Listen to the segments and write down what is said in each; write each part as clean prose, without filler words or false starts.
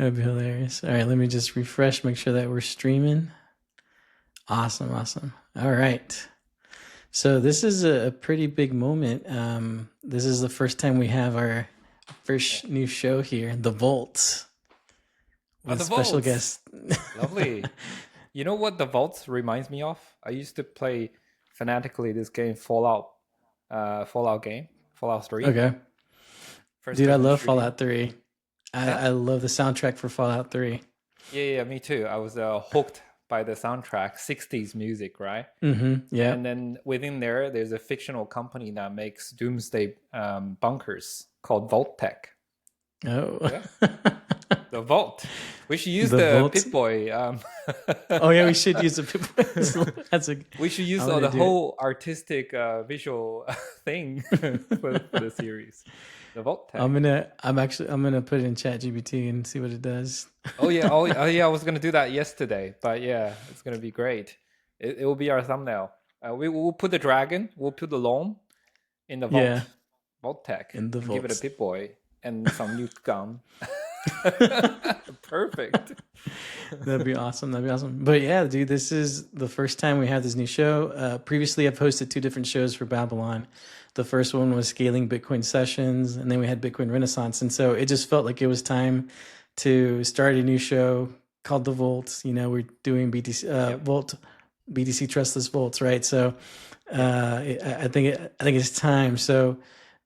That'd be hilarious. All right, let me just refresh, make sure that we're streaming. Awesome, awesome. All right. So this is a pretty big moment. This is the first time we have our Yeah. first new show here, The Vault, Oh, with the special vaults. guest. Lovely. You know what the vaults reminds me of? I used to play fanatically this game Fallout game, Fallout 3, Okay. first Dude, I person love shooting. Fallout 3. Yeah? I love the soundtrack for Fallout 3. Yeah, me too. I was hooked by the soundtrack, 60s music, right? Mm-hmm. And Yep. then within there's a fictional company that makes doomsday bunkers called Vault Tech. Oh. Yeah, the Vault. We should use The the Vault. Pip Boy. Oh yeah, we should use the people. That's a. We should use I'm gonna the do it. whole artistic visual thing for the series. The Vault Tech. I'm gonna put it in Chat GPT and see what it does. Oh yeah, I was gonna do that yesterday, but yeah, it's gonna be great. It will be our thumbnail. We will put the dragon, we'll put the loam in the Yeah, Vault Tech, in the and give it a vaults. Pip Boy and some new gun. Perfect. That'd be awesome. That'd be awesome. But yeah, dude, this is the first time we have this new show. Previously, I've hosted two different shows for Babylon. The first one was Scaling Bitcoin Sessions, and then we had Bitcoin Renaissance. And so it just felt like it was time to start a new show called The Vault. You know, we're doing BTC Yep. Vault, BTC Trustless Vaults, right? So Yep. I think it's time. So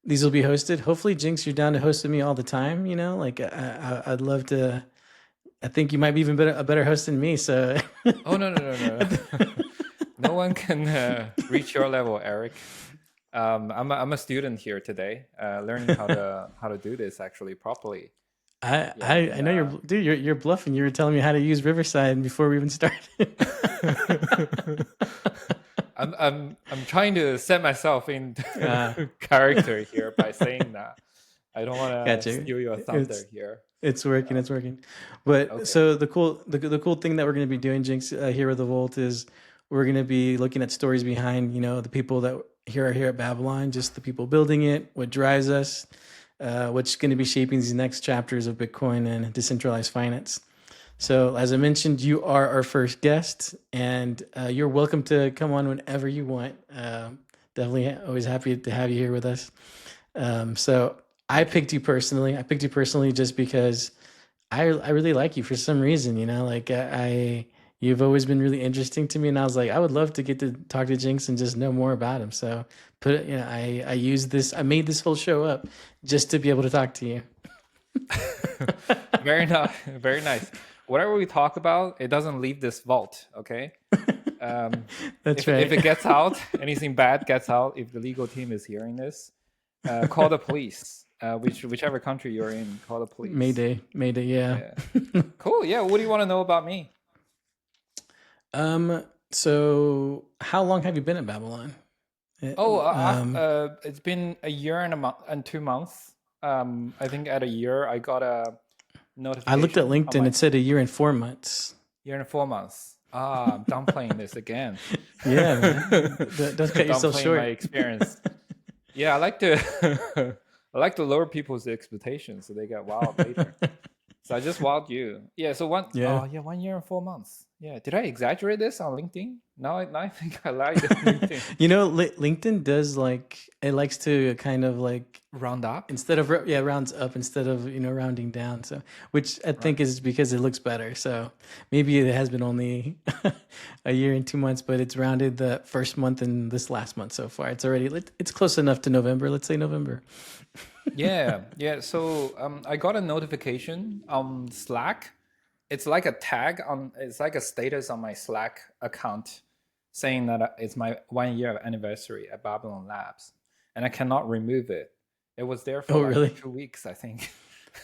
these will be hosted. Hopefully, Jinx, you're down to host with me all the time. You know, like I'd love to. I think you might be even a better host than me. So, Oh no. No one can reach your level, Eric. I'm a student here today, learning how to do this actually properly. Yeah, I know you're bluffing. You were telling me how to use Riverside before we even started. I'm trying to set myself in uh, character here by saying that. I don't want to gotcha. steal your thunder here. It's working. Um, It's working. But okay. so the cool thing that we're going to be doing, Jinx, here with the Vault is we're going to be looking at stories behind the people that here are here at Babylon, just the people building it, what drives us, what's going to be shaping these next chapters of Bitcoin and decentralized finance. So, as I mentioned, you are our first guest, and you're welcome to come on whenever you want. Definitely always happy to have you here with us. So, Thank you. I picked you personally just because I really like you for some reason. Like you've always been really interesting to me, and I was like, I would love to get to talk to Jinx and just know more about him. So, I made this whole show up just to be able to talk to you. Very nice. Very nice. Whatever we talk about, it doesn't leave this vault. Okay. Um, That's if right. it gets out, anything bad gets out. If the legal team is hearing this, call the police. Whichever country you're in, call the police. Mayday, Mayday, yeah. Yeah. Cool. Yeah. What do you want to know about me? So how long have you been at Babylon? Oh, Um, it's been a year and a month and 2 months. I think at a year I got a I looked at notification on LinkedIn. my It said a year and 4 months. year and 4 months. Ah, I'm downplaying this again. Yeah, man. Don't cut yourself Downplaying my short. experience. Yeah, I like to I like to lower people's expectations so they get wild later. So I just wowed you. Yeah. So Yeah. 1 year and 4 months. Yeah. Did I exaggerate this on LinkedIn? Now I think I lied on LinkedIn. LinkedIn does like it likes to kind of like Round up. instead of rounds up instead of rounding down. So which I Right. think is because it looks better. So maybe it has been only a year and 2 months, but it's rounded the first month and this last month so far. It's close enough to November. Let's say November. Yeah. So I got a notification on Slack. It's like a tag on. It's like a status on my Slack account, saying that it's my 1 year anniversary at Babylon Labs, and I cannot remove it. It was there for Oh, like really? 2 weeks, I think.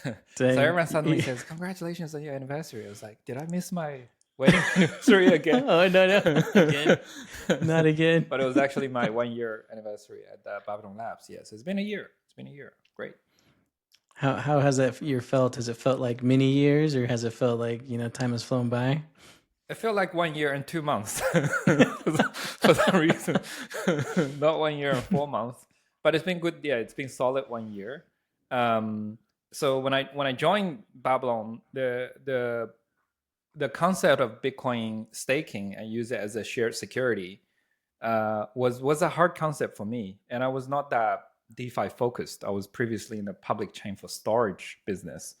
So Dang. everyone suddenly says, "Congratulations on your anniversary." I was like, "Did I miss my wedding anniversary again?" Oh no, again, not again. But it was actually my 1 year anniversary at Babylon Labs. Yes, it's been a year. It's been a year. Great. How has that year felt? Has it felt like many years, or has it felt like time has flown by? It felt like 1 year and 2 months for some reason, not 1 year and 4 months. But it's been good. Yeah, it's been solid 1 year. Um, So when I joined Babylon, the concept of Bitcoin staking and use it as a shared security was a hard concept for me, and I was not that DeFi focused. I was previously in the public chain for storage business,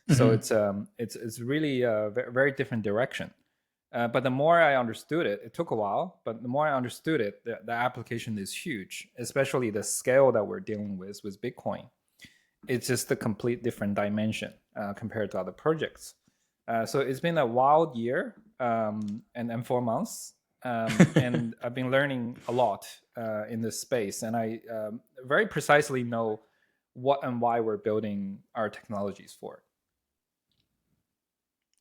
so Hmm. it's really a very different direction. But the more I understood it, it took a while, but the more I understood it, the application is huge, especially the scale that we're dealing with Bitcoin. It's just a complete different dimension compared to other projects. So it's been a wild year and 4 months. And I've been learning a lot in this space. And I very precisely know what and why we're building our technologies for.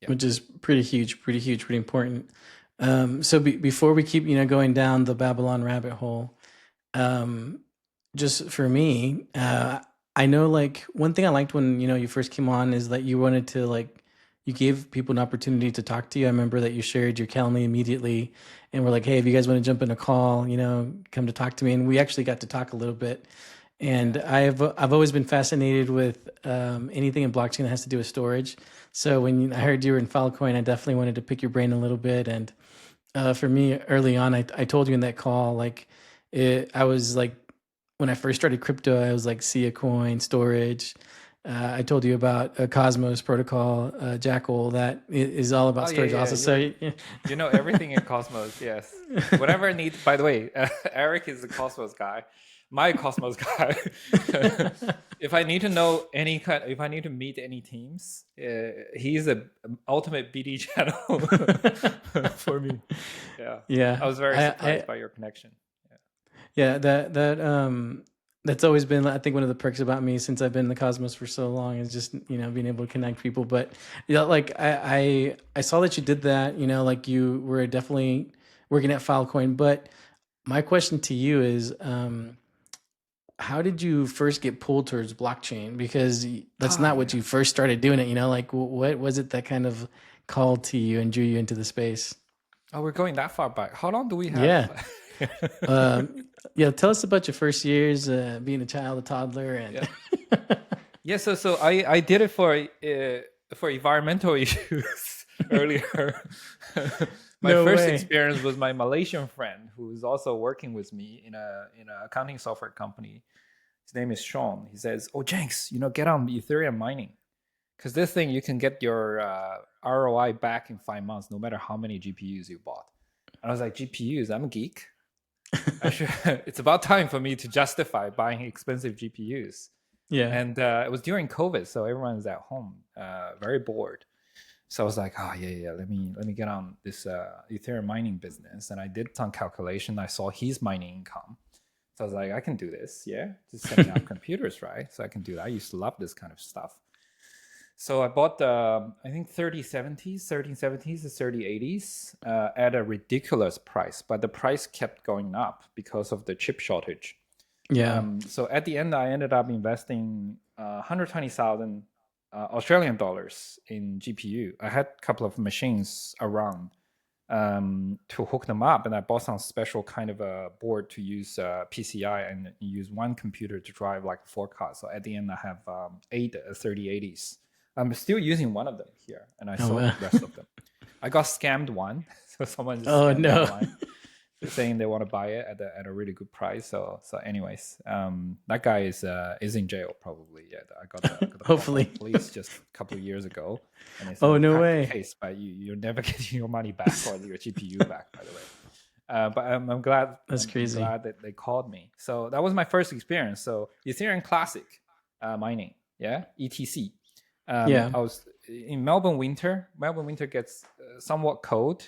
Yeah. Which is pretty huge, pretty important. So before we keep, going down the Babylon rabbit hole, um, just for me, I know like one thing I liked when you first came on is that you wanted to like you gave people an opportunity to talk to you. I remember that you shared your Calendly immediately, and we're like, hey, if you guys want to jump in a call, come to talk to me, and we actually got to talk a little bit. And Yeah. I've always been fascinated with anything in blockchain that has to do with storage. So when I heard you were in Filecoin, I definitely wanted to pick your brain a little bit. And for me, early on, I told you in that call, like I was like when I first started crypto, I was like see a coin storage. I told you about a Cosmos protocol, Jackal, that is all Oh about yeah, storage. yeah. Also, so You know everything in Cosmos. Yes. Whatever I need. By the way, Eric is the Cosmos guy, my Cosmos guy. If I need to know any kind, if I need to meet any teams, he's a ultimate BD channel for me. Yeah. I yeah, was very surprised by your connection. Yeah. yeah, that's always been, I think, one of the perks about me since I've been in the Cosmos for so long is just being able to connect people. But like I saw that you did that. Like you were definitely working at Filecoin. But my question to you is, how did you first get pulled towards blockchain? Because that's Ah, not what yeah. you first started doing it. Like what was it that kind of called to you and drew you into the space? Oh, we're going that far back. How long do we have? Yeah. Yeah, tell us about your first years being a child, a toddler, and Yeah. Yeah, so I did it for environmental issues earlier. My no first way. experience was my Malaysian friend who is also working with me in a accounting software company. His name is Sean. He says, "Oh, Jenks, get on Ethereum mining because this thing you can get your ROI back in 5 months, no matter how many GPUs you bought." And I was like, "GPUs? I'm a geek. I should. It's about time for me to justify buying expensive GPUs." Yeah. And it was during COVID, so everyone's at home, very bored. So I was like, oh yeah, let me get on this Ethereum mining business, and I did some calculation. I saw his mining income, so I was like, I can do this. Yeah, just setting up computers, right? So I can do that. I used to love this kind of stuff. So I bought the I think 3070s, 1370s, the 3080s at a ridiculous price, but the price kept going up because of the chip shortage. Yeah. So at the end, I ended up investing 120,000 Australian dollars in GPU. I had a couple of machines around to hook them up, and I bought some special kind of a board to use PCI and use one computer to drive like 4 cards. So at the end, I have eight 3080s. I'm still using one of them here, and I Oh sold wow. the rest of them. I got scammed one, so someone just Oh scammed me no. online saying they want to buy it at a really good price. So anyways, that guy is in jail probably. Yeah, I got a call from Hopefully. the police just a couple of years ago, and they said Oh we no cracked the way. case, but you're never getting your money back or your GPU back, by the way. But I'm glad That's I'm crazy. glad that they called me. So that was my first experience. So Ethereum Classic mining, yeah, ETC. Yeah. I was in Melbourne winter. Melbourne winter gets somewhat cold,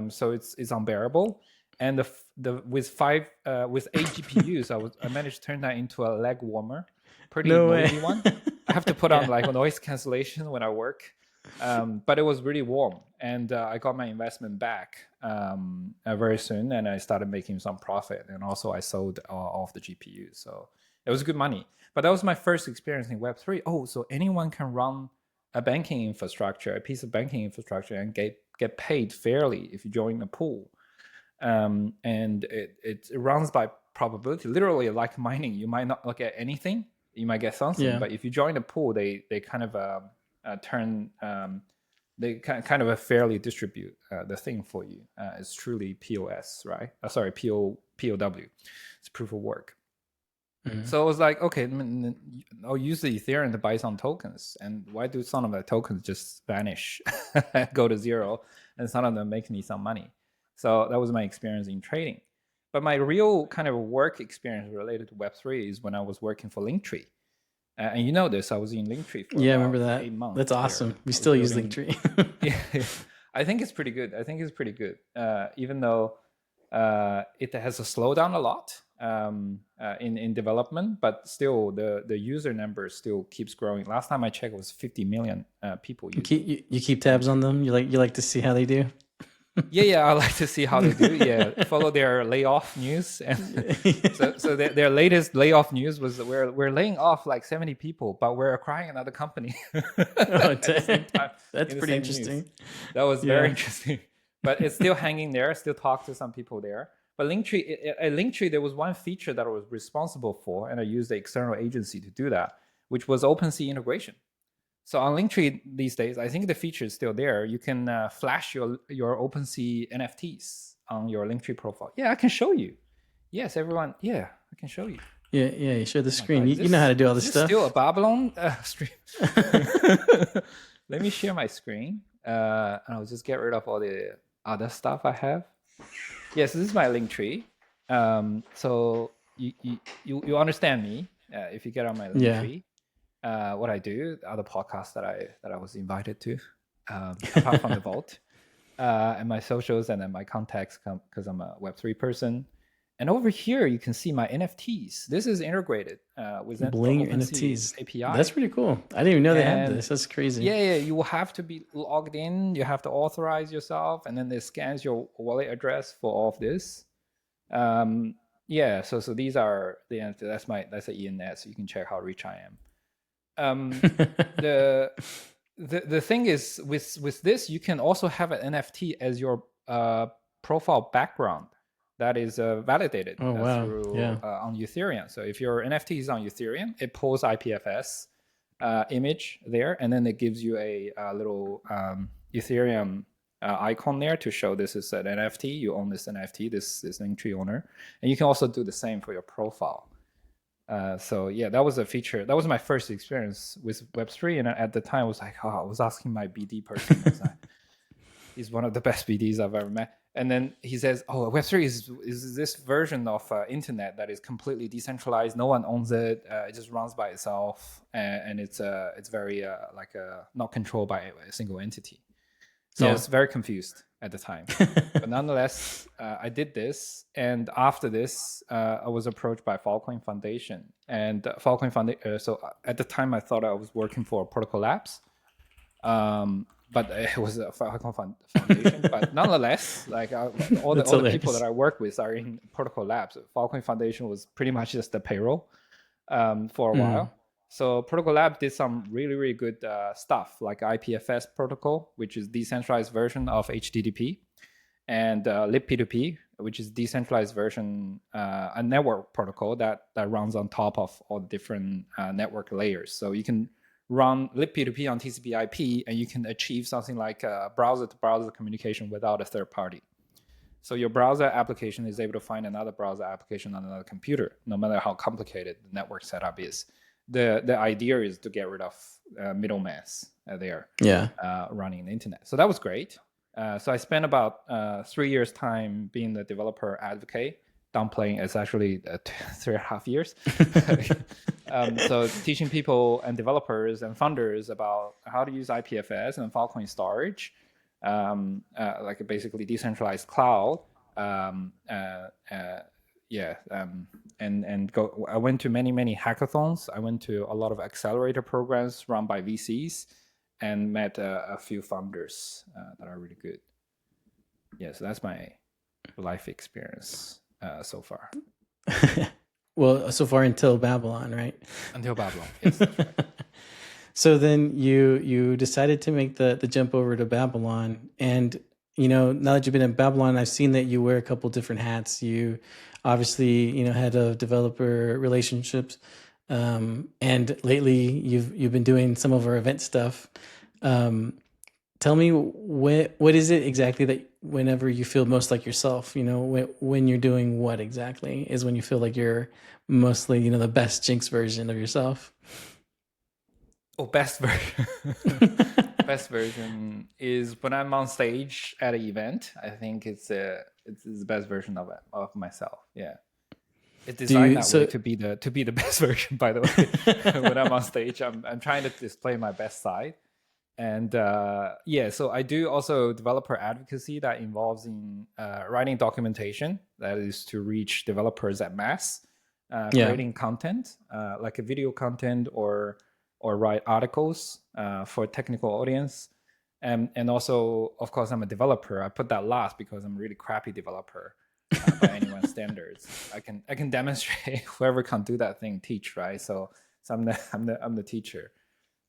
so it's unbearable. And the with 8 GPUs, I managed to turn that into a leg warmer, pretty No way. noisy one. I have to put on Yeah. like a noise cancellation when I work, but it was really warm, and I got my investment back very soon, and I started making some profit, and also I sold all of the GPUs, so it was good money. But that was my first experience in Web3. Oh, so anyone can run a banking infrastructure, a piece of banking infrastructure, and get paid fairly if you join a pool. And it runs by probability, literally like mining. You might not look at anything, you might get something. Yeah. But if you join the pool, they kind of turn they kind of fairly distribute the thing for you. It's truly POS, right? Sorry, POW. It's proof of work. So it was like, okay, I'll use the Ethereum to buy some tokens. And why do some of the tokens just vanish, go to zero, and some of them make me some money? So that was my experience in trading. But my real kind of work experience related to Web3 is when I was working for Linktree. And you know this, I was in Linktree for Yeah, I remember that. 8 months. That's awesome. We still use Linktree. Yeah, I think it's pretty good. Even though it has a slowdown a lot in development, but still the user number still keeps growing. Last time I checked, it was 50 million people. You keep tabs on them. You like to see how they do. Yeah, I like to see how they do. Yeah, follow their layoff news. And so their latest layoff news was we're laying off like 70 people, but we're acquiring another company. Oh, that's pretty interesting. News. That was very interesting. But it's still hanging there. Still talk to some people there. But Linktree, there was one feature that I was responsible for, and I used the external agency to do that, which was OpenSea integration. So on Linktree these days, I think the feature is still there. You can flash your OpenSea NFTs on your Linktree profile. Yeah, I can show you. Yes, everyone. Yeah, I can show you. Yeah, you share the screen. You know how to do all this stuff. Still a Babylon stream. Let me share my screen, and I'll just get rid of all the other stuff I have. Yes, this is my Linktree. So you understand me if you get on my Linktree. Yeah. What I do, the other podcasts that I was invited to, apart from the Vault, and my socials, and then my contacts, because I'm a Web3 person. And over here, you can see my NFTs. This is integrated with Bling NFTs API. That's pretty cool. I didn't even know they had this. That's crazy. Yeah. You will have to be logged in. You have to authorize yourself, and then it scans your wallet address for all of this. So these are the NFTs. That's the ENS. So you can check how rich I am. The thing is with this, you can also have an NFT as your profile background that is validated through on Ethereum. So if your NFT is on Ethereum, it pulls IPFS image there, and then it gives you a little Ethereum icon there to show this is an NFT. You own this NFT. This is Linktree owner, and you can also do the same for your profile. That was a feature. That was my first experience with Web3, and at the time I was like, I was asking my BD person. He's one of the best BDs I've ever met. And then he says, Web3 is this version of internet that is completely decentralized. No one owns it. It just runs by itself, and it's very not controlled by a single entity. So I was very confused at the time. But nonetheless, I did this. And after this, I was approached by Filecoin Foundation. And Filecoin Foundation, so at the time, I thought I was working for Protocol Labs. But it was a Filecoin Foundation. But nonetheless, all the people that I work with are in Protocol Labs. Filecoin Foundation was pretty much just the payroll for a while. So Protocol Lab did some really, really good stuff, like IPFS protocol, which is decentralized version of HTTP, and libp2p, which is decentralized version, a network protocol that runs on top of all the different network layers. So you can run libp2p on TCP/IP, and you can achieve something like browser-to-browser communication without a third party. So your browser application is able to find another browser application on another computer, no matter how complicated the network setup is. The idea is to get rid of middlemen there running the internet. So that was great. So I spent about 3 years' time being the developer advocate. Downplaying, it's actually 3.5 years. So teaching people and developers and funders about how to use IPFS and Filecoin storage, like basically decentralized cloud. I went to many hackathons. I went to a lot of accelerator programs run by VCs, and met a few founders that are really good. So that's my life experience so far. Well, so far until Babylon, right? Until Babylon, yes. That's right. So then you decided to make the jump over to Babylon, and now that you've been in Babylon, I've seen that you wear a couple different hats. You obviously, head of developer relationships, And lately you've been doing some of our event stuff. Um, Tell me what is it exactly that whenever you feel most like yourself, when you're doing what exactly is when you feel like you're mostly, the best Jinx version of yourself. Oh, best version. Best version is when I'm on stage at an event. I think it's the best version of myself. Yeah, it's Do designed you that way so to be the best version. By the way, when I'm on stage, I'm trying to display my best side. And yeah, so I do also developer advocacy that involves in writing documentation that is to reach developers at mass, yeah. creating content like a video content or write articles for technical audience. And also, of course, I'm a developer. I put that last because I'm a really crappy developer by anyone's standards. I can demonstrate whoever can do that thing teach, right? So I'm the teacher,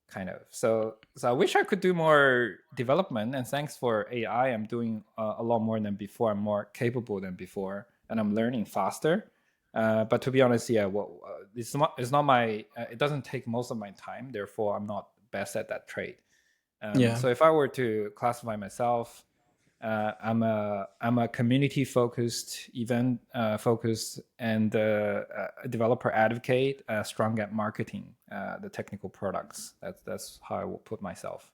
kind of. So I wish I could do more development, and thanks for AI I'm doing a lot more than before. I'm more capable than before, and I'm learning faster. But to be honest, yeah, well, it's not my it doesn't take most of my time, therefore I'm not best at that trait. Yeah. So if I were to classify myself, I'm a community focused, event focused, and a developer advocate, strong at marketing the technical products. That's how I will put myself.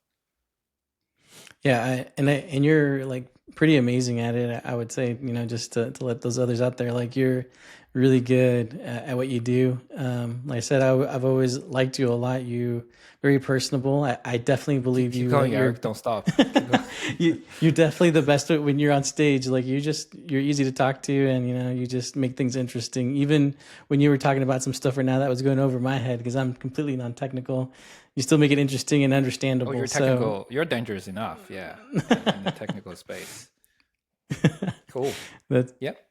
Yeah, and you're like pretty amazing at it. I would say, just to let those others out there, like you're really good at what you do. Like I said, I've always liked you a lot. You very personable. I definitely Keep, believe keep you that going, you're Eric. Don't stop. Keep going. you're definitely the best when you're on stage. Like you're easy to talk to, and you just make things interesting. Even when you were talking about some stuff right now that was going over my head because I'm completely non-technical, you still make it interesting and Oh, understandable. you're So technical. You're dangerous enough. Yeah, in the technical space. Cool. that Yep.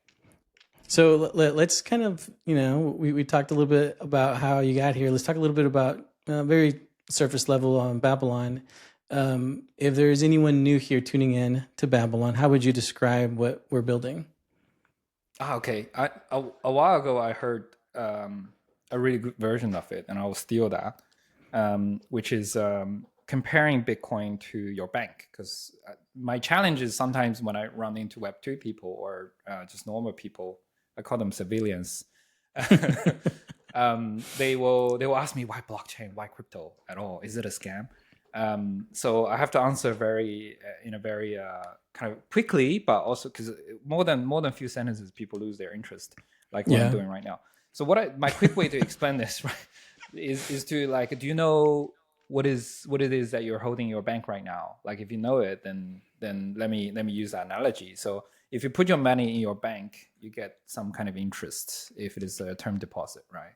so let's kind of we talked a little bit about how you got here. Let's talk a little bit about very surface level on Babylon. If there's anyone new here tuning in to Babylon, how would you describe what we're building? Okay. A while ago, I heard a really good version of it, and I will steal that, which is comparing Bitcoin to your bank. Because my challenge is sometimes when I run into Web2 people or just normal people, I call them civilians. They will ask me, why blockchain, why crypto at all? Is it a scam? So I have to answer very in a very kind of quickly, but also because more than a few sentences, people lose their interest, like what I'm Yeah. doing right now. So my quick way to explain this, right, is to like, do you know what it is that you're holding in your bank right now? Like if you know it, then let me use that analogy. So if you put your money in your bank, you get some kind of interest if it is a term deposit, right?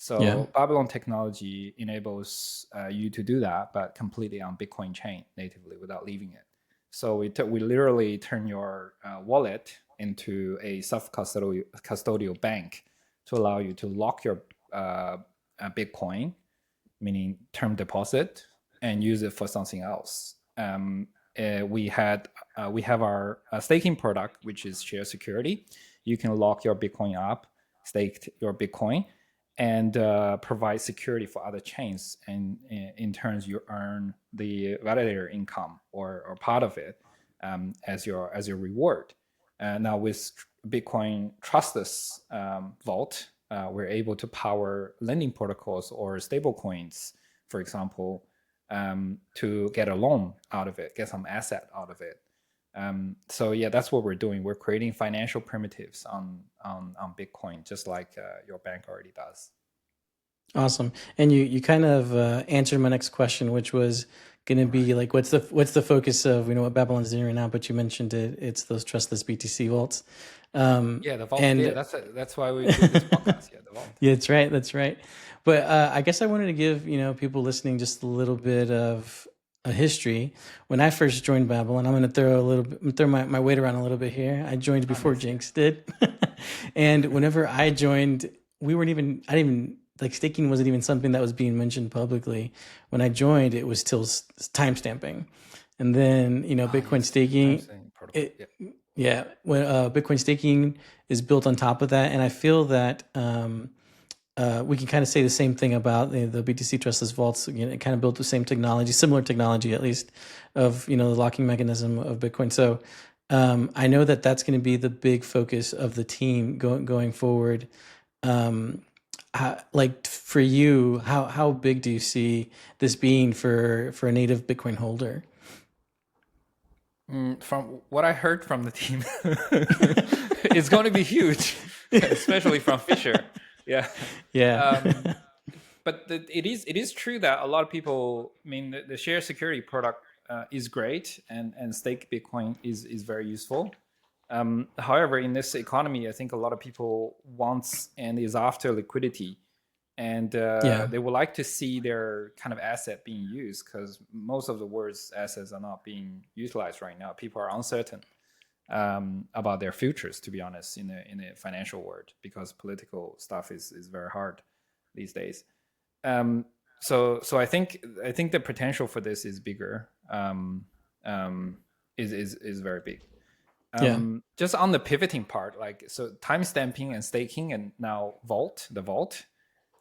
Yeah. So Babylon technology enables you to do that, but completely on Bitcoin chain natively without leaving it. So we literally turn your wallet into a self-custodial bank to allow you to lock your Bitcoin, meaning term deposit, and use it for something else. We have our staking product, which is share security. You can lock your Bitcoin up, stake your Bitcoin, and provide security for other chains. And in turns, you earn the validator income or part of it as your reward. Now with Bitcoin trustless vault, we're able to power lending protocols or stable coins, for example, to get a loan out of it, get some asset out of it. So yeah, that's what we're doing. We're creating financial primitives on Bitcoin, just like your bank already does. Awesome. And you kind of answered my next question, which was going to be Right. like, what's the focus of what Babylon's doing right now? But you mentioned it. It's those trustless BTC vaults. Yeah, the vault. Yeah, And that's why we do this podcast. Yeah, the vault. yeah, that's right. That's right. But I guess I wanted to give people listening just a little bit of a history. When I first joined Babylon, I'm going to throw a little bit, I'm gonna throw my weight around a little bit here. I joined Ah, before nice. Yeah. Jinx did, and whenever I joined, we weren't even. I didn't even like staking wasn't even something that was being mentioned publicly. When I joined, it was still time stamping, and then Ah, Bitcoin yes. Time staking. saving protocol. It Yeah. yeah, when Bitcoin staking is built on top of that, and I feel that. we can kind of say the same thing about the BTC trustless vaults. Again, it kind of built the same technology, similar technology at least, of the locking mechanism of Bitcoin. So I know that that's going to be the big focus of the team going forward. Like for you, how big do you see this being for a native Bitcoin holder? From what I heard from the team, it's going to be huge, especially from Fisher. Yeah. Yeah. Um, but it is true that a lot of people, I mean, the share security product is great, and stake Bitcoin is very useful. However, in this economy, I think a lot of people wants and is after liquidity, and Yeah. they would like to see their kind of asset being used, because most of the world's assets are not being utilized right now. People are uncertain about their futures, to be honest, in the financial world, because political stuff is very hard these days. So I think the potential for this is bigger. Is very big. Yeah. Just on the pivoting part, like, so time stamping and staking, and now the vault.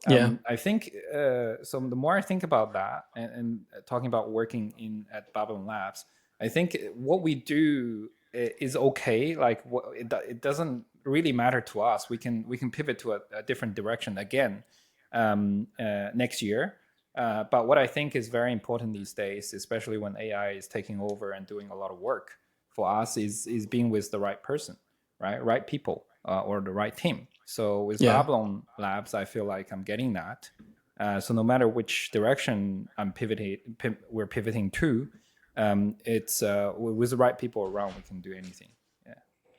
Yeah. I think so. The more I think about that, and talking about working at Babylon Labs, I think what we do is okay. Like, it doesn't really matter to us. We can pivot to a different direction again next year. But what I think is very important these days, especially when AI is taking over and doing a lot of work for us, is being with the right person, right people, or the right team. So with Yeah. Babylon Labs, I feel like I'm getting that. So no matter which direction we're pivoting to, it's with the right people around, we can do anything. Yeah.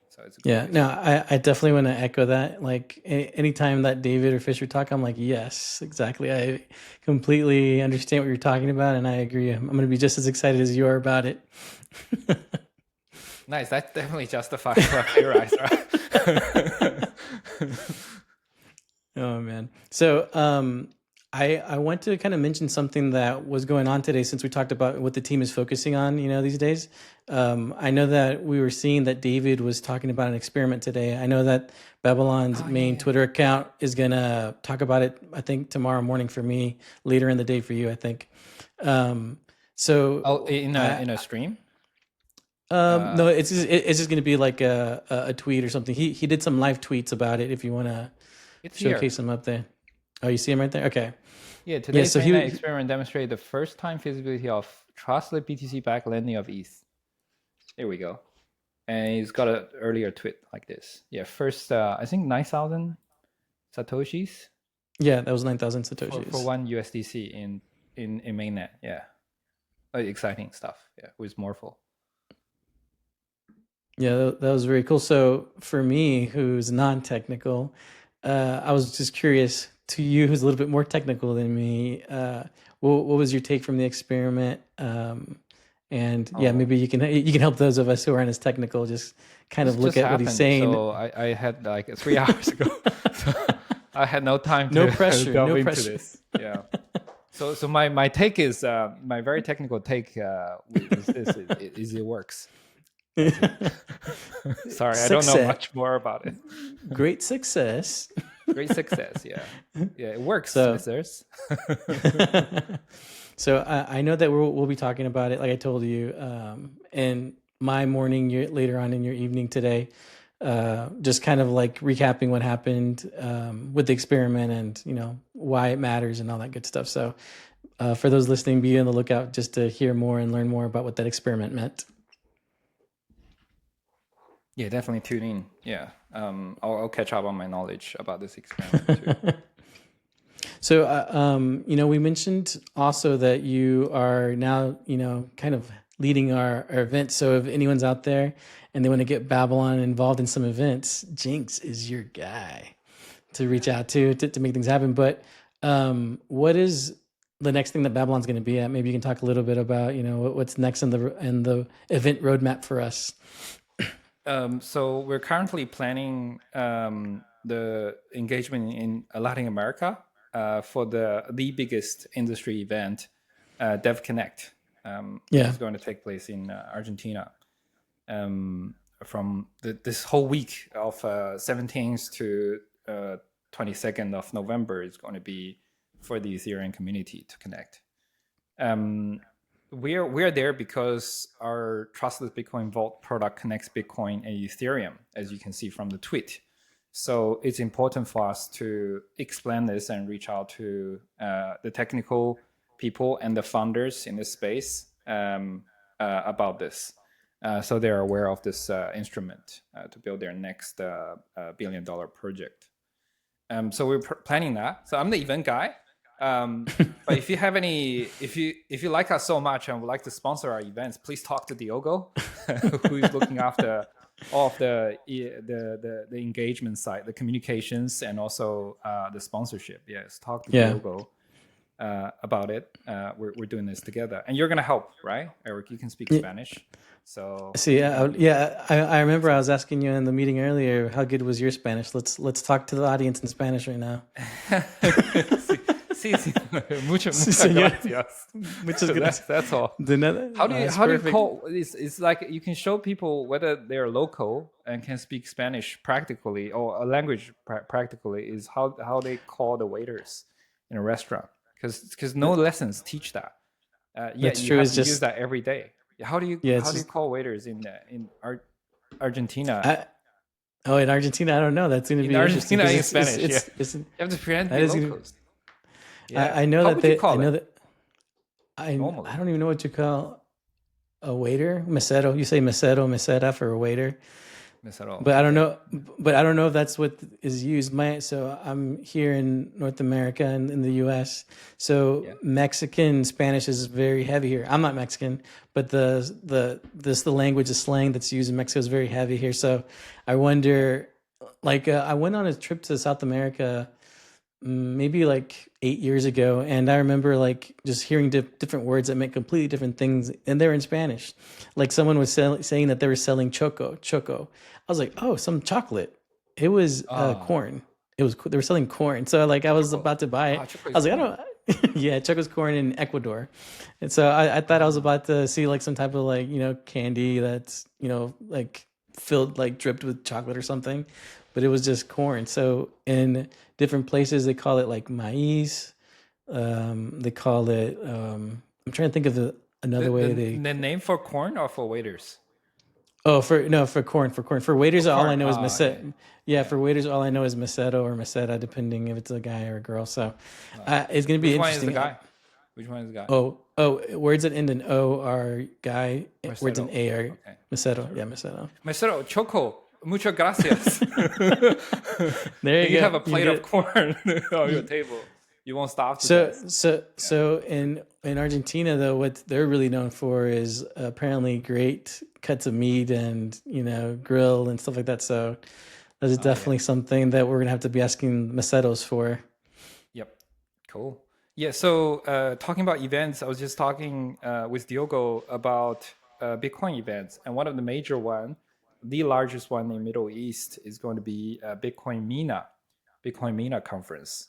So it's going to Yeah, be no, fun. I definitely want to echo that. Like anytime that David or Fisher talk, I'm like, yes, exactly. I completely understand what you're talking about, and I agree. I'm going to be just as excited as you are about it. Nice. That definitely justifies our pay rise, right? Oh man. So I want to kind of mention something that was going on today, since we talked about what the team is focusing on, these days. I know that we were seeing that David was talking about an experiment today. I know that Babylon's Oh, yeah, main yeah. Twitter account is gonna talk about it, I think tomorrow morning for me, later in the day for you, I think. Um, Oh, so in I a stream. no, it's just gonna be like a tweet or something. He did some live tweets about it if you wanna It's here. showcase him up there. Oh, you see him right there? Okay. Yeah, Yeah, today's so mainnet experiment demonstrated the first time feasibility of trustless BTC backed lending of ETH. There we go. And he's got an earlier tweet like this. Yeah, first I think 9,000 satoshis yeah, that was 9,000 for satoshis. one USDC in mainnet. Yeah, exciting stuff. Yeah, with Morphle. Yeah, that was very cool. So for me, who's non-technical, I was just curious to you, who's a little bit more technical than me. What was your take from the experiment? And yeah, Oh, maybe you can help those of us who aren't as technical just kind this of look just at what he's happened. saying. So I had like 3 hours ago, so I had no time No to pressure, delve no into pressure. this. Yeah. So my take is my very technical take with this is it works. That's it. Sorry, I don't know Success, much more about it. great success. Great success, yeah, yeah, it works, So listeners. So I know that we'll be talking about it, like I told you, in my morning, later on in your evening today, just kind of like recapping what happened with the experiment and why it matters and all that good stuff. So for those listening, be on the lookout just to hear more and learn more about what that experiment meant. Yeah, definitely tune in. Yeah, I'll catch up on my knowledge about this experiment too. So, we mentioned also that you are now, kind of leading our events. So if anyone's out there and they want to get Babylon involved in some events, Jenks is your guy to reach out to make things happen. But what is the next thing that Babylon's going to be at? Maybe you can talk a little bit about, what's next in the event roadmap for us. So we're currently planning the engagement in Latin America for the biggest industry event, Dev Connect, which Yeah. is going to take place in Argentina from this whole week of 17th to 22nd of November is going to be for the Ethereum community to connect. We're there because our trustless Bitcoin Vault product connects Bitcoin and Ethereum, as you can see from the tweet. So it's important for us to explain this and reach out to the technical people and the founders in this space about this. So they're aware of this instrument to build their next $1 billion project. So we're planning that. So I'm the event guy. But if you have any, if you like us so much and would like to sponsor our events, please talk to Diogo, who is looking after all of the engagement side, the communications, and also the sponsorship. Yes, talk to Diogo about it. We're doing this together, and you're gonna help, right, Eric? You can speak Spanish. So see, I remember I was asking you in the meeting earlier, how good was your Spanish? Let's talk to the audience in Spanish right now. Sí. Muchas gracias. Muchas gracias. That's all. How do you call? It's like you can show people whether they're local and can speak Spanish practically or a language practically is how they call the waiters in a restaurant, because no lessons teach that. That's you true. have to use that every day. How do you call waiters in Argentina? In Argentina, I don't know. That's going to be Argentina in Spanish. You have to pretend to be locals. I know How that would they. you call I know it? that. I don't even know what you call a waiter. Mesero. You say mesero, mesera for a waiter. Mesero. But I don't know. But I don't know if that's what is used. So I'm here in North America and in the U.S. So Mexican Spanish is very heavy here. I'm not Mexican, but the language, the slang that's used in Mexico is very heavy here. So I wonder. Like I went on a trip to South America maybe like 8 years ago, and I remember like just hearing different words that meant completely different things, and they're in Spanish. Like someone was saying that they were selling choco. I was like, oh, some chocolate. It was corn. They were selling corn. So like I was about to buy it. I was like, I don't. Yeah, choco's corn in Ecuador, and so I thought I was about to see like some type of like candy that's like filled, like dripped with chocolate or something, but it was just corn. So in different places they call it like maize. They call it. I'm trying to think of another way the name for corn or for waiters. Oh, for corn. For waiters, all I know is meseta. Yeah. For waiters, all I know is meseto or meseta, depending if it's a guy or a girl. So it's going to be interesting. Which one is the guy? Oh, words that end in O are guy. Meseto. Words in A are meseto. Yeah, meseto. Meseto, choco. Muchas gracias. There you go. You have a plate of corn on your table. You won't stop. So in Argentina, though, what they're really known for is apparently great cuts of meat and grill and stuff like that. So that is definitely something that we're gonna have to be asking mesetos for. Yep. Cool. Yeah. So talking about events, I was just talking with Diogo about Bitcoin events, and one of the major one, the largest one in Middle East, is going to be Bitcoin MENA conference.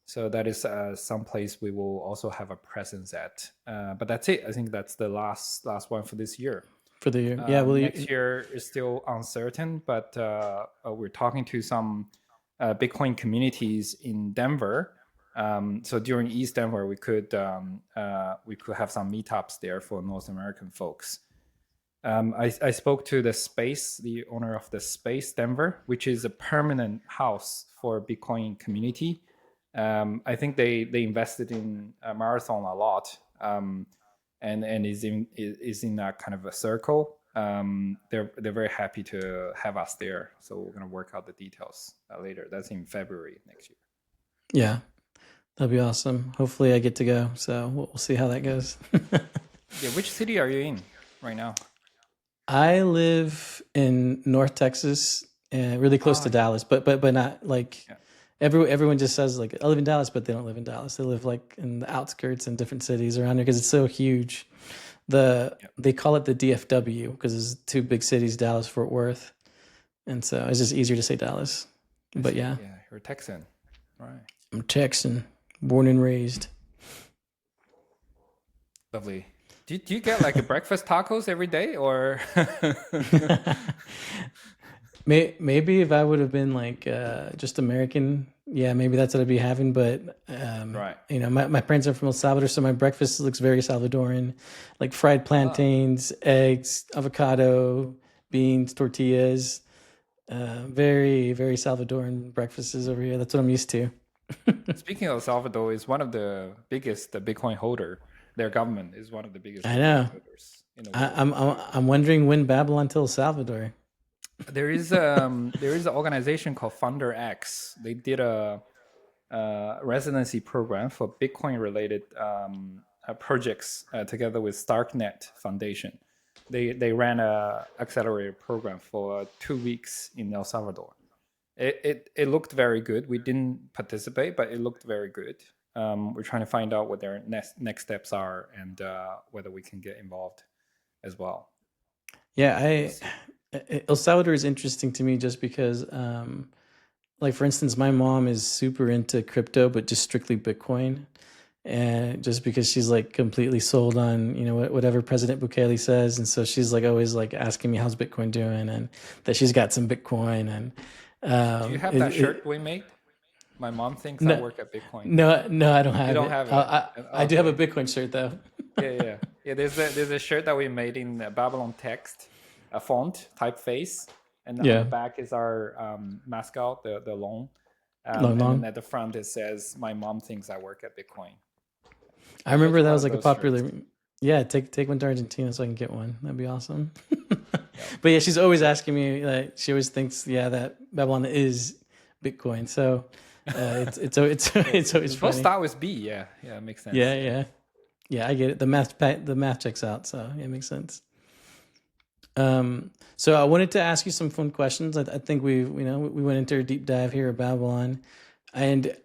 So that is some place we will also have a presence at. But that's it. I think that's the last one for this year. For the year, yeah. Well, next year is still uncertain, but we're talking to some Bitcoin communities in Denver. So during East Denver, we could have some meetups there for North American folks. I spoke to the owner of the Space Denver, which is a permanent house for Bitcoin community. I think they invested in Marathon a lot, and is in that kind of a circle. They're very happy to have us there. So we're gonna work out the details later. That's in February next year. Yeah, that'd be awesome. Hopefully, I get to go. So we'll see how that goes. Yeah, which city are you in right now? I live in North Texas, really close to Dallas, but not like. Yeah. Everyone just says like I live in Dallas, but they don't live in Dallas. They live like in the outskirts and different cities around here because it's so huge. They call it the DFW because it's two big cities, Dallas, Fort Worth, and so it's just easier to say Dallas. But yeah, you're a Texan, right? I'm Texan, born and raised. Lovely. Do you get like a breakfast tacos every day or? Maybe if I would have been like just American yeah, maybe that's what I'd be having. But Right. my parents are from El Salvador, so my breakfast looks very Salvadoran, like fried Ah. plantains, eggs, avocado, beans, tortillas. Very, very Salvadoran breakfasts over here. That's what I'm used to. Speaking of Salvador, is one of the biggest Bitcoin holder. Their government is one of the biggest I Bitcoin know. holders in the I, world. I'm, I'm I'm wondering when Babylon till Salvador. There is an organization called Funder X. They did a residency program for Bitcoin related projects together with Starknet Foundation. They ran a accelerator program for 2 weeks in El Salvador. It looked very good. We didn't participate, but it looked very good. We're trying to find out what their next steps are and whether we can get involved as well. Yeah, We'll I see. El Salvador is interesting to me just because, like for instance, my mom is super into crypto, but just strictly Bitcoin, and just because she's like completely sold on whatever President Bukele says, and so she's like always like asking me how's Bitcoin doing, and that she's got some Bitcoin, and Do you have it, that shirt it we made? My mom thinks I no work at Bitcoin. no I don't You have don't it. have it. I do have a Okay. Bitcoin shirt though. Yeah. There's a shirt that we made in Babylon text, a font typeface, and on the Yeah, back is our mascot, the long, long and then long. at the front it says, "My mom thinks I work at Bitcoin." I We make remember a that lot was of like a those shirts. popular. Yeah, take one to Argentina so I can get one. That'd be awesome. Yeah. But yeah, she's always So asking me. Like, she always thinks, yeah, that Babylon is Bitcoin. So it's it always was both funny. start with B. Yeah, it makes sense. Yeah, yeah, yeah. I get it. The math checks out. So it makes sense. So I wanted to ask you some fun questions. I think we went into a deep dive here at Babylon, and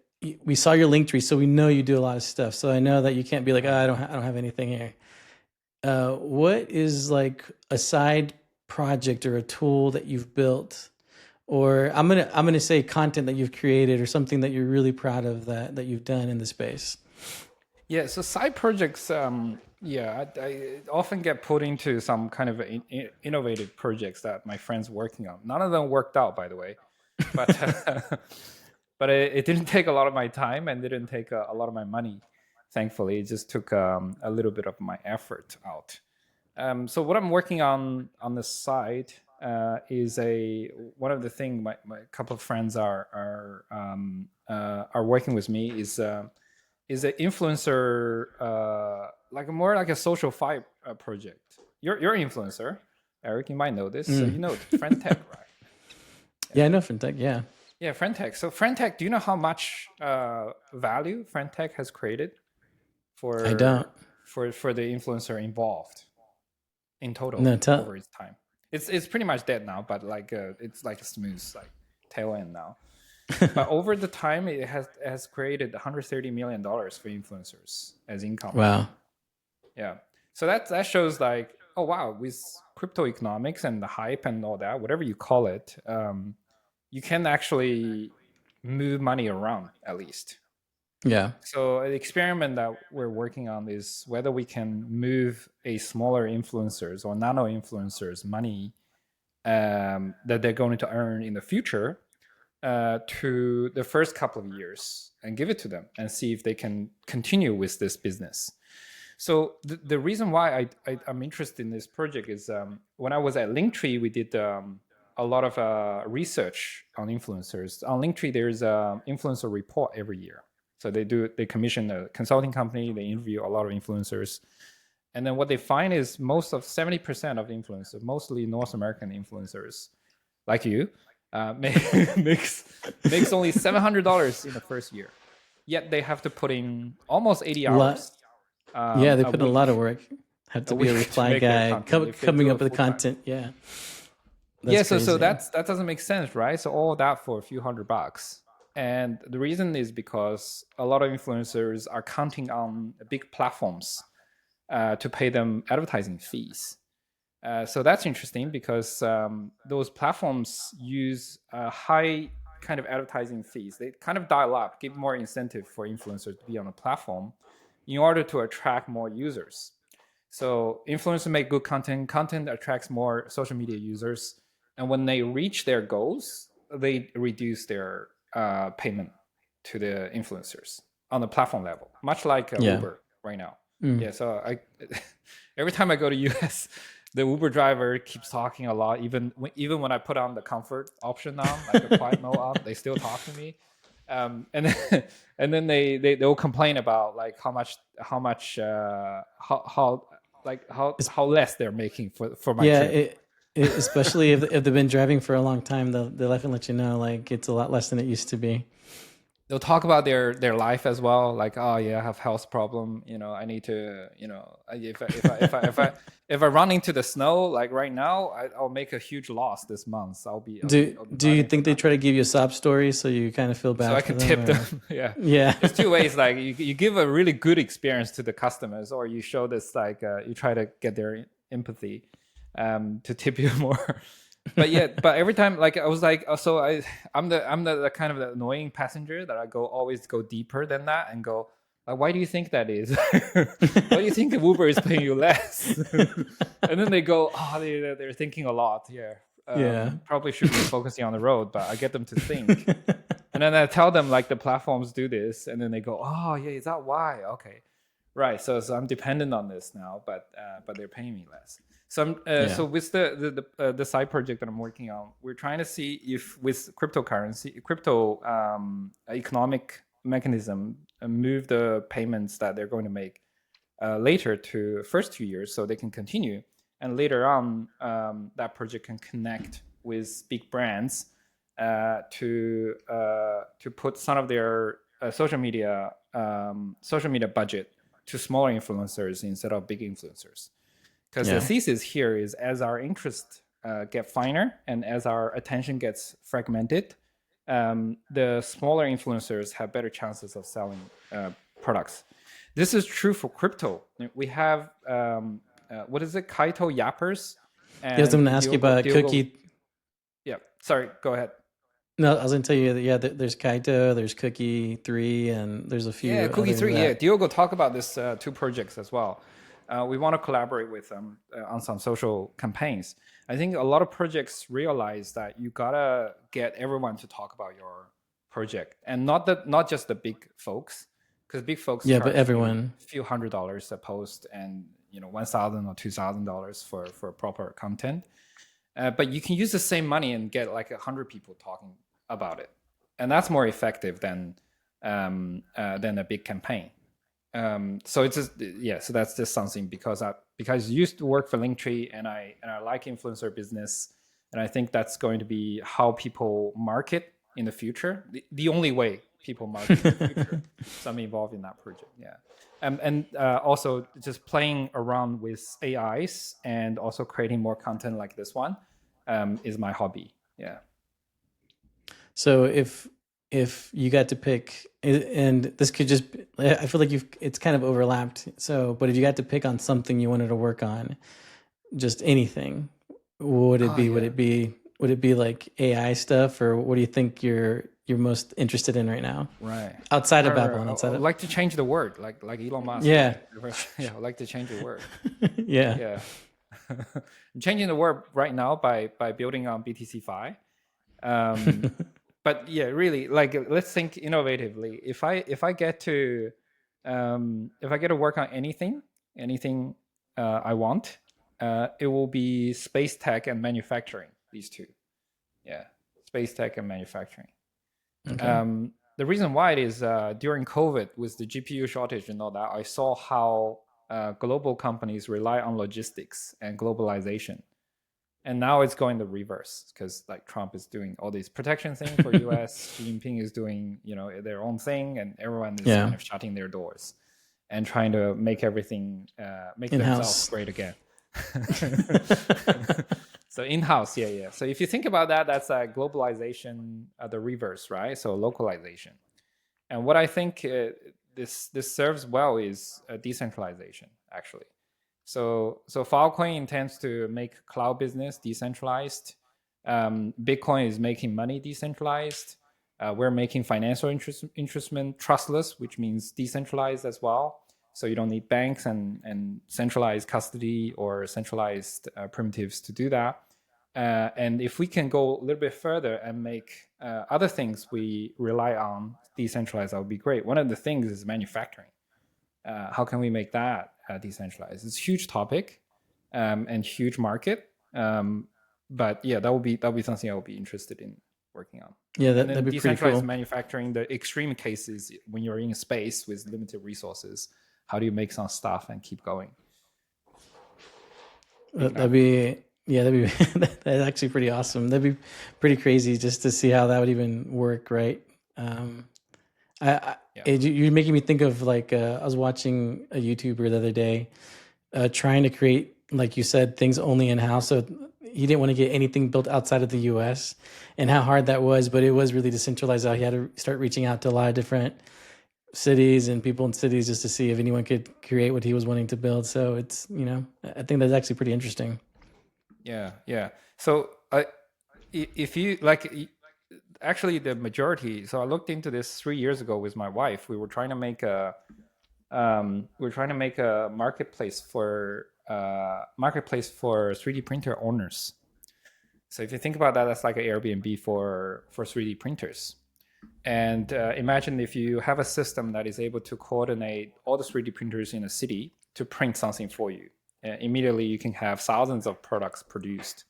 we saw your link tree, so we know you do a lot of stuff. So I know that you can't be like, oh, Right. I don't have anything here. What is like a side project or a tool that you've built, or I'm gonna say content that you've created, or something that you're really proud of that you've done in the space? Yeah, so side projects, yeah, I often get put into some kind of innovative projects that my friends working on. None of them worked out, by the way, but but it didn't take a lot of my time and didn't take a lot of my money. Thankfully, it just took a little bit of my effort out. So what I'm working on the side is a one of the things my couple of friends are working with me is an influencer like more like a social fi project. You're an influencer, Eric. You might know this, so you Mm. know Friend Tech, right? Yeah, I know FinTech. Yeah, Yeah, Friend Tech. So Friend Tech, do you know how much value Friend Tech has created I don't. for the influencer involved in total No, tell. over its time? It's pretty much dead now, but like it's like a smooth like tail end now. But over the time, it has created $130 million for influencers as income. Wow. Yeah. So that shows like, oh wow, with crypto economics and the hype and all that, whatever you call it, you can actually move money around at least. Yeah. So an experiment that we're working on is whether we can move a smaller influencers or nano influencers money that they're going to earn in the future to the first couple of years and give it to them and see if they can continue with this business. So the reason why I'm interested in this project is when I was at Linktree, we did a lot of research on influencers. On Linktree, there's an influencer report every year. So they commission a consulting company, they interview a lot of influencers. And then what they find is most of 70% of influencers, mostly North American influencers like you, makes only $700 in the first year. Yet they have to put in almost 80 Lot. hours Yeah, they a put in a lot of week work. Have a to be a week to reply make their guy, content if they coming do up it with the full time. content. Yeah, that's Yeah, so crazy. that doesn't make sense, right? So all that for a few $100. And the reason is because a lot of influencers are counting on big platforms to pay them advertising fees. So that's interesting because those platforms use high kind of advertising fees. They kind of dial up, give more incentive for influencers to be on a platform in order to attract more users. So influencers make good content, content attracts more social media users, and when they reach their goals, they reduce their payment to the influencers on the platform level, much like Yeah. Uber right now. Mm. Yeah, so I every time I go to US, the Uber driver keeps talking a lot. Even when I put on the comfort option on, like the quiet mode on, they still talk to me. And then, and then they'll complain about like how less they're making for my Yeah, trip. especially if they've been driving for a long time, they'll often let you know like it's a lot less than it used to be. They'll talk about their life as well, like, oh yeah, I have health problem, I need to, if I run into the snow like right now, I'll make a huge loss this month. I'll be Do you driving for think they try to nothing, give you a sob story so you kind of feel so bad I for can them? tip Or them. Yeah, yeah, there's two ways, like you give a really good experience to the customers, or you show this, like, you try to get their empathy, to tip you more. But every time, like, I was like, so I'm the kind of the annoying passenger that I always go deeper than that and go, like, why do you think that is? Why do you think Uber is paying you less? And then they go, oh, they're thinking a lot. Yeah, yeah. probably should be focusing on the road, but I get them to think. And then I tell them, like, the platforms do this, and then they go, oh yeah, is that why? Okay, right. So I'm dependent on this now, but they're paying me less. So Yeah. so with the side project that I'm working on, we're trying to see if with crypto economic mechanism, move the payments that they're going to make later to first 2 years, so they can continue, and later on, that project can connect with big brands, to put some of their social media budget to smaller influencers instead of big influencers. Because the Yeah. thesis here is, as our interests get finer and as our attention gets fragmented, the smaller influencers have better chances of selling products. This is true for crypto. We have, what is it, Kaito Yappers Yes, I'm and gonna ask you about Diogo. Cookie. Yeah, sorry, go ahead. No, I was gonna tell you that, yeah, there's Kaito, there's Cookie 3, and there's a Yeah, few Cookie others 3. Yeah, that. Diogo talk about this two projects as well. We want to collaborate with them on some social campaigns. I think a lot of projects realize that you gotta get everyone to talk about your project, and not just the big folks, because big folks Yeah, but charge everyone. few $100s a post, and $1,000 or $2,000 for proper content. But you can use the same money and get like 100 people talking about it, and that's more effective than a big campaign. So it's just, yeah. So that's just something, because I used to work for Linktree, and I like influencer business, and I think that's going to be how people market in the future. The only way people market in the future. So I'm involved in that project. Yeah. And also just playing around with AIs and also creating more content like this one, is my hobby. Yeah. So if you got to pick, and this could just, I feel like it's kind of overlapped. So, but if you got to pick on something you wanted to work on, just anything, what would it Oh be? yeah. Would it be like AI stuff, or what do you think you're most interested in right now? Right. Outside of Or Babylon, I outside would of, like to change the word, like Elon Musk. yeah, Yeah, I'd like to change the word. yeah. Yeah. I'm changing the word right now by building on BTC-Fi. But yeah, really, like, let's think innovatively. If I get to work on anything I want, it will be space tech and manufacturing. These two. Yeah, space tech and manufacturing. Okay. The reason why it is, during COVID, with the GPU shortage and all that, I saw how global companies rely on logistics and globalization, and now it's going the reverse, because like Trump is doing all these protection things for US, Xi Jinping is doing their own thing, and everyone is Yeah. kind of shutting their doors and trying to make everything make themselves In-house. great again. So in-house, yeah. So if you think about that, that's globalization, the reverse, right? So localization. And what I think this serves well is decentralization, actually. So Filecoin intends to make cloud business decentralized. Bitcoin is making money decentralized. We're making financial instrument trustless, which means decentralized as well. So you don't need banks and centralized custody or centralized primitives to do that. And if we can go a little bit further and make other things we rely on decentralized, that would be great. One of the things is manufacturing. How can we make that decentralized? It's a huge topic and huge market. But yeah, that would be something I would be interested in working on. Yeah, And that'd then be pretty decentralized cool. manufacturing, the extreme cases when you're in a space with limited resources, how do you make some stuff and keep going? That'd be yeah, that'd be that's actually pretty awesome. That'd be pretty crazy just to see how that would even work, right? Um, you're making me think of like I was watching a YouTuber the other day trying to create, like you said, things only in house. So he didn't want to get anything built outside of the U.S. and how hard that was. But it was really decentralized. Out, he had to start reaching out to a lot of different cities and people in cities just to see if anyone could create what he was wanting to build. So it's, I think that's actually pretty interesting. Yeah. So if you like, actually the majority. So I looked into this 3 years ago with my wife. We were trying to make a marketplace for 3D printer owners. So if you think about that, that's like an Airbnb for 3D printers. And imagine if you have a system that is able to coordinate all the 3D printers in a city to print something for you. Immediately, you can have thousands of products produced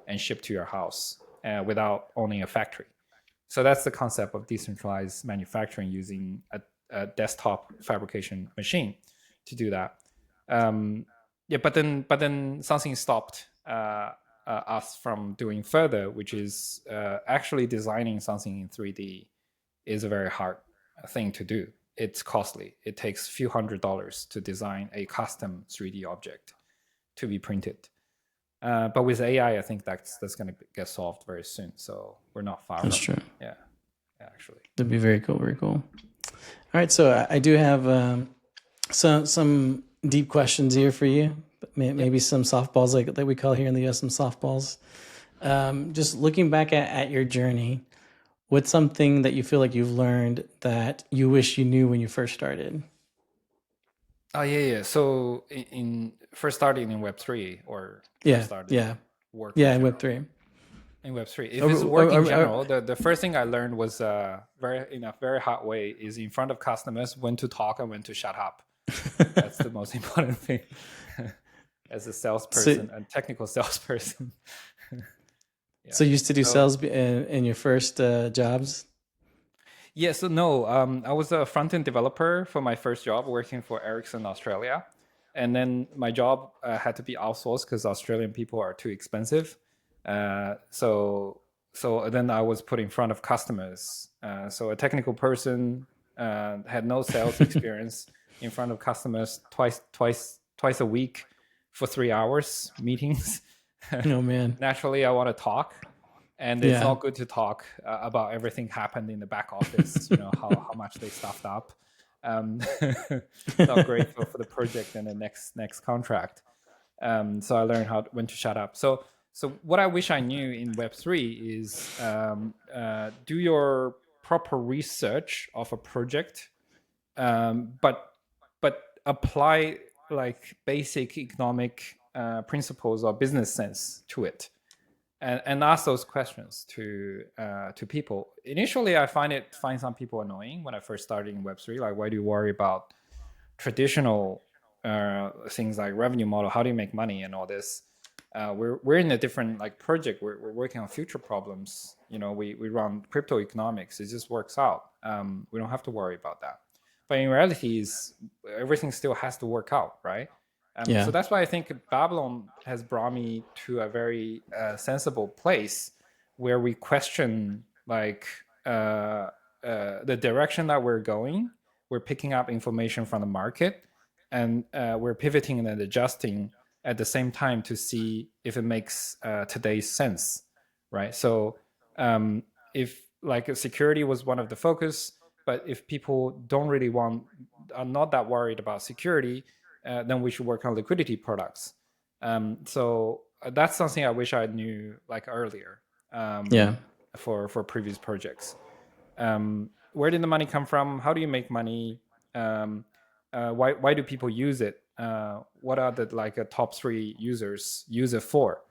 and shipped to your house without owning a factory. So that's the concept of decentralized manufacturing using a desktop fabrication machine to do that. But then something stopped us from doing further, which is actually designing something in 3D is a very hard thing to do. It's costly. It takes a few $100s to design a custom 3D object to be printed. But with AI, I think that's going to get solved very soon. So we're not far. That's true. Yeah, actually. That'd be very cool. Very cool. All right, so I do have some deep questions here for you. Maybe some softballs, like that we call here in the US, some softballs. Just looking back at your journey, what's something that you feel like you've learned that you wish you knew when you first started? Oh yeah. So in first starting in Web3 or Yeah, work in Web3. In Web3, if it's work in general, the first thing I learned was very hard way is in front of customers when to talk and when to shut up. That's the most important thing as a salesperson and technical salesperson. Yeah. So you used to do sales in your first jobs? Yeah, so no, I was a front-end developer for my first job working for Ericsson Australia. And then my job had to be outsourced because Australian people are too expensive. So then I was put in front of customers. So a technical person had no sales experience in front of customers twice a week for 3 hours meetings. Oh man! Naturally, I want to talk, and it's not good to talk about everything happened in the back office. How much they stuffed up. It's not great for the project and the next contract. So I learned when to shut up. So what I wish I knew in Web3 is do your proper research of a project, but apply like basic economic principles or business sense to it, and ask those questions to people. Initially, I find some people annoying when I first started in Web3. Like, why do you worry about traditional things like revenue model? How do you make money and all this? We're in a different project. We're working on future problems. We run crypto economics. It just works out. We don't have to worry about that. But in reality, everything still has to work out, right? So that's why I think Babylon has brought me to a very sensible place where we question the direction that we're going. We're picking up information from the market, and we're pivoting and adjusting at the same time to see if it makes today's sense, right? So if security was one of the focus, but if people are not that worried about security, then we should work on liquidity products. So that's something I wish I knew earlier. For previous projects. Where did the money come from? How do you make money? Why do people use it? What are the top 3 users use it for?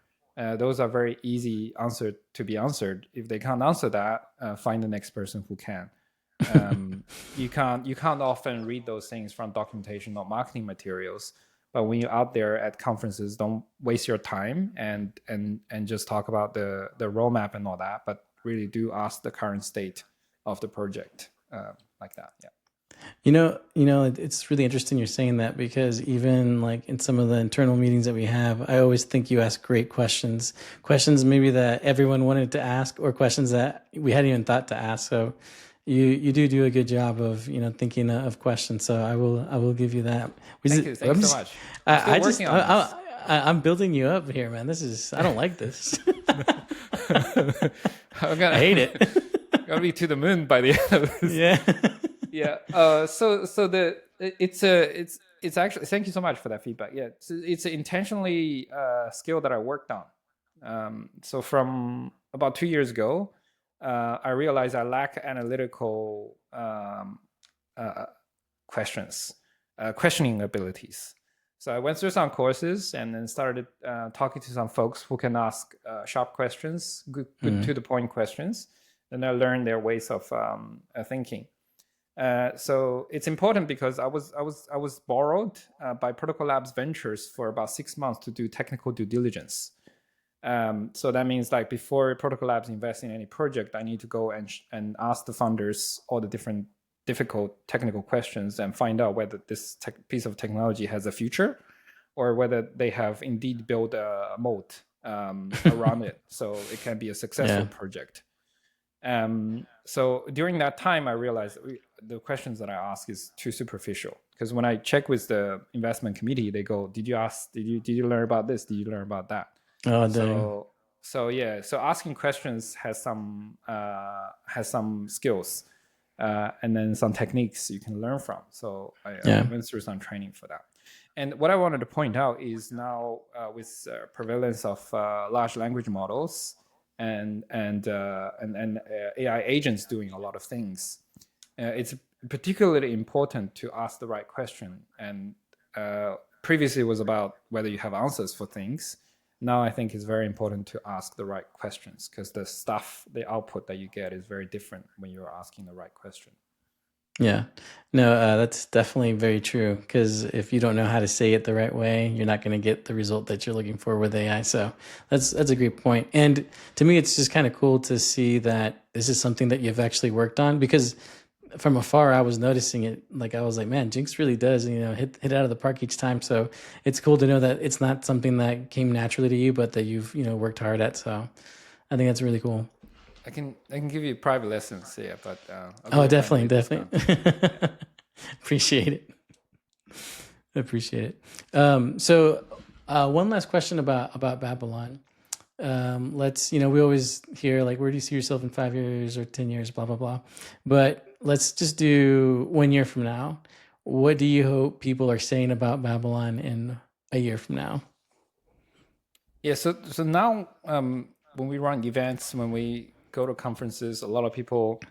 Those are very easy answer to be answered. If they can't answer that, find the next person who can. You can't often read those things from documentation or marketing materials. But when you're out there at conferences, don't waste your time and just talk about the roadmap and all that. But really do ask the current state of the project, like that. Yeah. It's really interesting you're saying that, because even like in some of the internal meetings that we have, I always think you ask great questions maybe that everyone wanted to ask, or questions that we hadn't even thought to ask. So you do a good job of thinking of questions. So I will give you that. Thank you so much. I'm building you up here, man. I don't like this. I hate it. Gotta be to the moon by the end of this. Yeah. Yeah. So it's actually, thank you so much for that feedback. Yeah. It's intentionally skill that I worked on. So from about 2 years ago, I realized I lack analytical questioning abilities. So I went through some courses and then started talking to some folks who can ask sharp questions, good to the point questions. And I learned their ways of thinking. So it's important because I was borrowed by Protocol Labs Ventures for about 6 months to do technical due diligence. So that means like before Protocol Labs invest in any project, I need to go and ask the funders all the different difficult technical questions and find out whether this piece of technology has a future, or whether they have indeed built a moat around it, so it can be a successful project. So during that time, I realized the questions that I ask is too superficial, because when I check with the investment committee, they go, "Did you learn about this? Did you learn about that?" Oh, so asking questions has some skills, and then some techniques you can learn from. So I went through some training for that. And what I wanted to point out is now with prevalence of large language models and AI agents doing a lot of things, it's particularly important to ask the right question. And previously it was about whether you have answers for things. Now I think it's very important to ask the right questions, because the output that you get is very different when you're asking the right question. Yeah, no, that's definitely very true, because if you don't know how to say it the right way, you're not going to get the result that you're looking for with AI. So that's a great point. And to me, it's just kind of cool to see that this is something that you've actually worked on, because from afar, I was noticing it. Like, I was like, man, Jenks really does, hit it out of the park each time. So it's cool to know that it's not something that came naturally to you, but that you've, worked hard at. So I think that's really cool. I can give you private lessons, but definitely. Appreciate it. So one last question about Babylon. Let's, we always hear like, where do you see yourself in 5 years or 10 years, blah, blah, blah. But let's just do 1 year from now. What do you hope people are saying about Babylon in a year from now? Yeah. So now, when we run events, when we go to conferences, a lot of people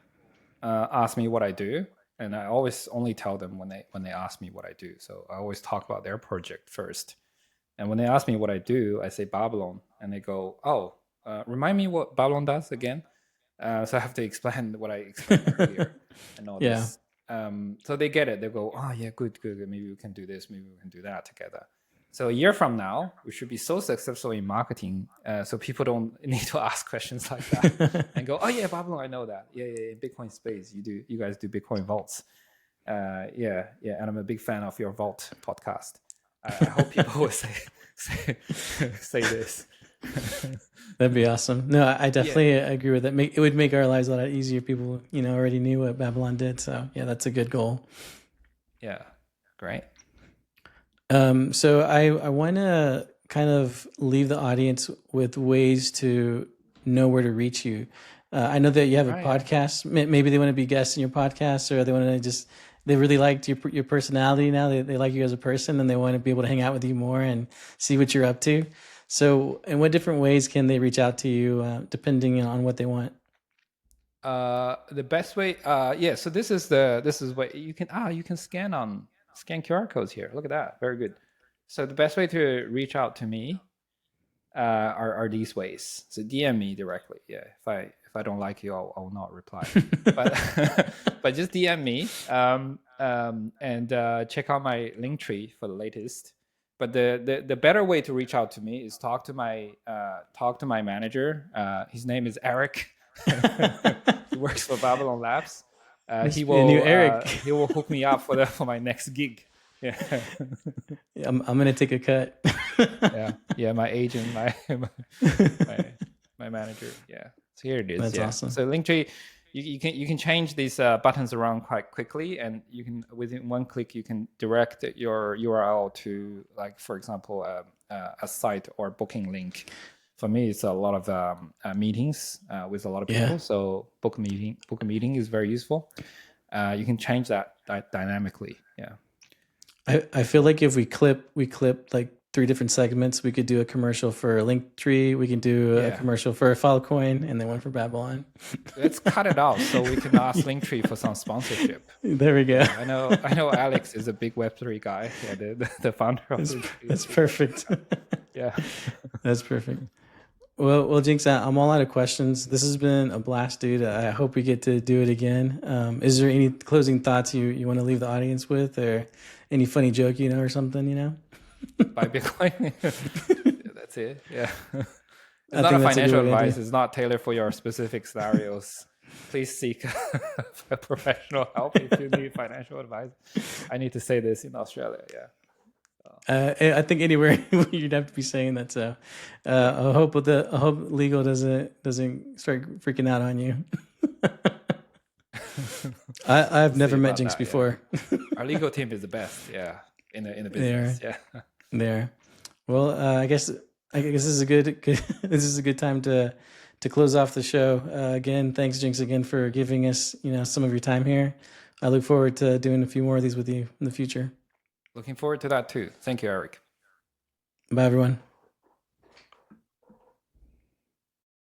ask me what I do, and I always only tell them when they ask me what I do. So I always talk about their project first. And when they ask me what I do, I say Babylon, and they go, "Oh, remind me what Babylon does again." So I have to explain what I explained earlier and all this. So they get it. They go, "Oh yeah, good. Maybe we can do this. Maybe we can do that together." So a year from now, we should be so successful in marketing, so people don't need to ask questions like that and go, "Oh yeah, Babylon, I know that. Yeah, in Bitcoin space, you guys do Bitcoin vaults. Yeah, and I'm a big fan of your Vault podcast. I hope people will say this." That'd be awesome. No, I definitely agree with that. It would make our lives a lot easier. People, already knew what Babylon did. So yeah, that's a good goal. Yeah, great. So I want to kind of leave the audience with ways to know where to reach you. I know that you have a podcast. Maybe they want to be guests in your podcast, or they want to they really liked your personality now. They like you as a person, and they want to be able to hang out with you more and see what you're up to. So in what different ways can they reach out to you, depending on what they want? The best way, so this is what you can scan QR codes here. Look at that. Very good. So the best way to reach out to me are these ways. So DM me directly. Yeah, if I don't like you, I'll not reply. But but just DM me and check out my link tree for the latest. But the better way to reach out to me is talk to my manager. His name is Eric. He works for Babylon Labs. Must be a new Eric. He will hook me up for my next gig. Yeah. I'm gonna take a cut. yeah. My agent, my manager. Yeah. So here it is. That's awesome. So Linktree, you can change these buttons around quite quickly, and you can within one click you can direct your URL to, like, for example, a site or booking link. For me, it's a lot of meetings with a lot of people. So book a meeting is very useful. You can change that dynamically. Yeah. I feel like if we clip like 3 different segments, we could do a commercial for Linktree, we can do a commercial for Filecoin, and then one for Babylon. Let's cut it out so we can ask Linktree for some sponsorship. There we go. Yeah, I know Alex is a big Web3 guy. Yeah, the founder of that's perfect. Yeah. That's perfect. Well, Jenks, I'm all out of questions. This has been a blast, dude. I hope we get to do it again. Is there any closing thoughts you want to leave the audience with, or any funny joke, or something, Buy Bitcoin. That's it. Yeah. It's not a financial advice. It's not tailored for your specific scenarios. Please seek professional help if you need financial advice. I need to say this in Australia. Yeah. I think anywhere you'd have to be saying that. So I hope legal doesn't start freaking out on you. I've never met Jenks before. Yeah. Our legal team is the best. Yeah, in the business. There. Well, I guess this is a good time to close off the show. Again, thanks, Jenks, again for giving us some of your time here. I look forward to doing a few more of these with you in the future. Looking forward to that too. Thank you, Eric. Bye, everyone.